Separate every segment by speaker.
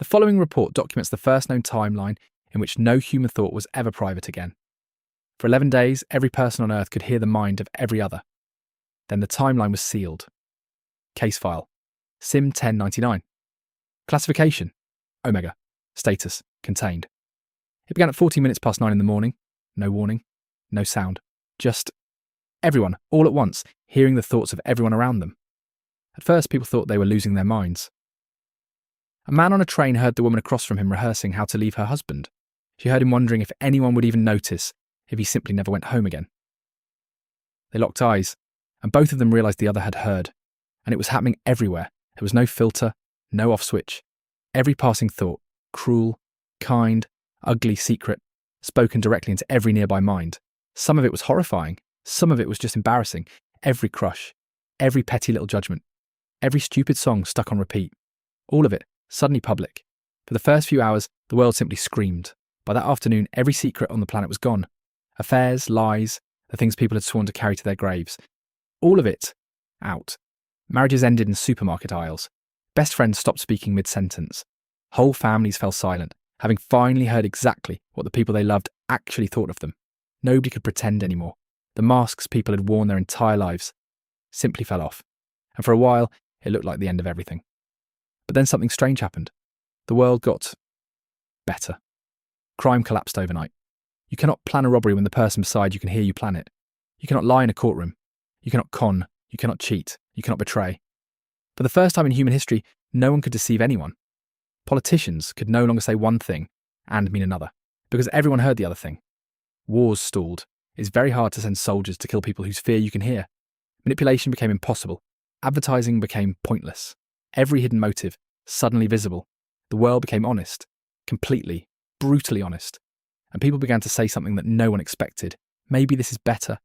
Speaker 1: The following report documents the first known timeline in which no human thought was ever private again. For 11 days, every person on Earth could hear the mind of every other. Then the timeline was sealed. Case file: SIM 1099. Classification: Omega. Status: contained. It began at 14 minutes past 9 in the morning. No warning, no sound. Just everyone, all at once, hearing the thoughts of everyone around them. At first, people thought they were losing their minds. A man on a train heard the woman across from him rehearsing how to leave her husband. She heard him wondering if anyone would even notice if he simply never went home again. They locked eyes, and both of them realised the other had heard, and it was happening everywhere. There was no filter, no off switch. Every passing thought, cruel, kind, ugly, secret, spoken directly into every nearby mind. Some of it was horrifying, some of it was just embarrassing. Every crush, every petty little judgment, every stupid song stuck on repeat. All of it suddenly public. For the first few hours, the world simply screamed. By that afternoon, every secret on the planet was gone. Affairs, lies, the things people had sworn to carry to their graves. All of it out. Marriages ended in supermarket aisles. Best friends stopped speaking mid-sentence. Whole families fell silent, having finally heard exactly what the people they loved actually thought of them. Nobody could pretend anymore. The masks people had worn their entire lives simply fell off. And for a while, it looked like the end of everything. But then something strange happened. The world got better. Crime collapsed overnight. You cannot plan a robbery when the person beside you can hear you plan it. You cannot lie in a courtroom. You cannot con. You cannot cheat. You cannot betray. For the first time in human history, no one could deceive anyone. Politicians could no longer say one thing and mean another, because everyone heard the other thing. Wars stalled. It's very hard to send soldiers to kill people whose fear you can hear. Manipulation became impossible. Advertising became pointless. Every hidden motive suddenly visible. The world became honest, completely, brutally honest. And people began to say something that no one expected. Maybe this is better.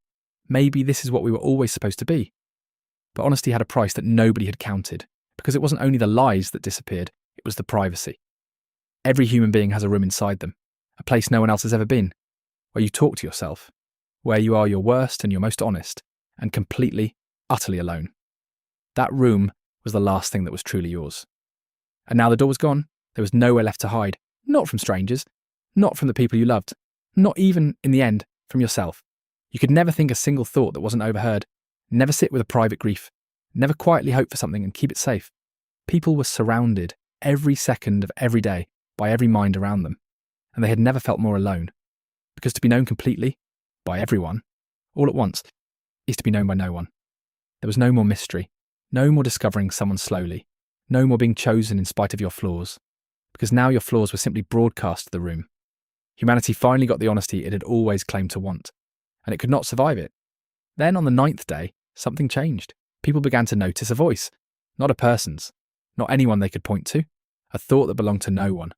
Speaker 1: Maybe this is what we were always supposed to be. But honesty had a price that nobody had counted, because it wasn't only the lies that disappeared, it was the privacy. Every human being has a room inside them, a place no one else has ever been, where you talk to yourself, where you are your worst and your most honest, and completely, utterly alone. That room was the last thing that was truly yours. And now the door was gone, there was nowhere left to hide, not from strangers, not from the people you loved, not even, in the end, from yourself. You could never think a single thought that wasn't overheard, never sit with a private grief, never quietly hope for something and keep it safe. People were surrounded every second of every day by every mind around them, and they had never felt more alone. Because to be known completely, by everyone, all at once, is to be known by no one. There was no more mystery, no more discovering someone slowly, no more being chosen in spite of your flaws, because now your flaws were simply broadcast to the room. Humanity finally got the honesty it had always claimed to want, and it could not survive it. Then on the 9th day, something changed. People began to notice a voice, not a person's, not anyone they could point to, a thought that belonged to no one.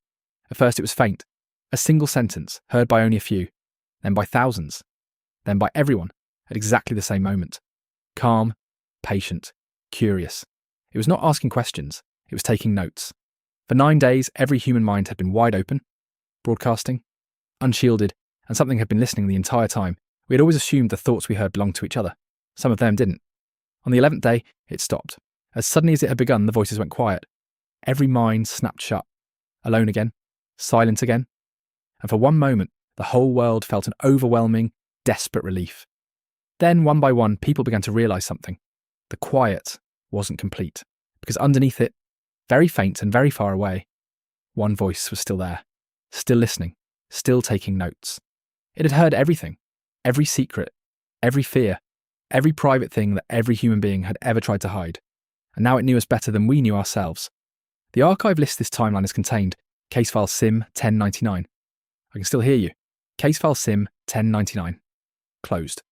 Speaker 1: At first it was faint, a single sentence heard by only a few, then by thousands, then by everyone at exactly the same moment. Calm, patient, curious. It was not asking questions, it was taking notes. For 9 days, every human mind had been wide open, broadcasting, unshielded, and something had been listening the entire time. We had always assumed the thoughts we heard belonged to each other. Some of them didn't. On the 11th day, it stopped. As suddenly as it had begun, the voices went quiet. Every mind snapped shut. Alone again, silent again. And for one moment, the whole world felt an overwhelming, desperate relief. Then, one by one, people began to realise something. The quiet wasn't complete, because underneath it, very faint and very far away, one voice was still there, still listening, still taking notes. It had heard everything, every secret, every fear, every private thing that every human being had ever tried to hide. And now it knew us better than we knew ourselves. The archive lists this timeline as contained, case file SIM 1099. I can still hear you. Case file SIM 1099. Closed.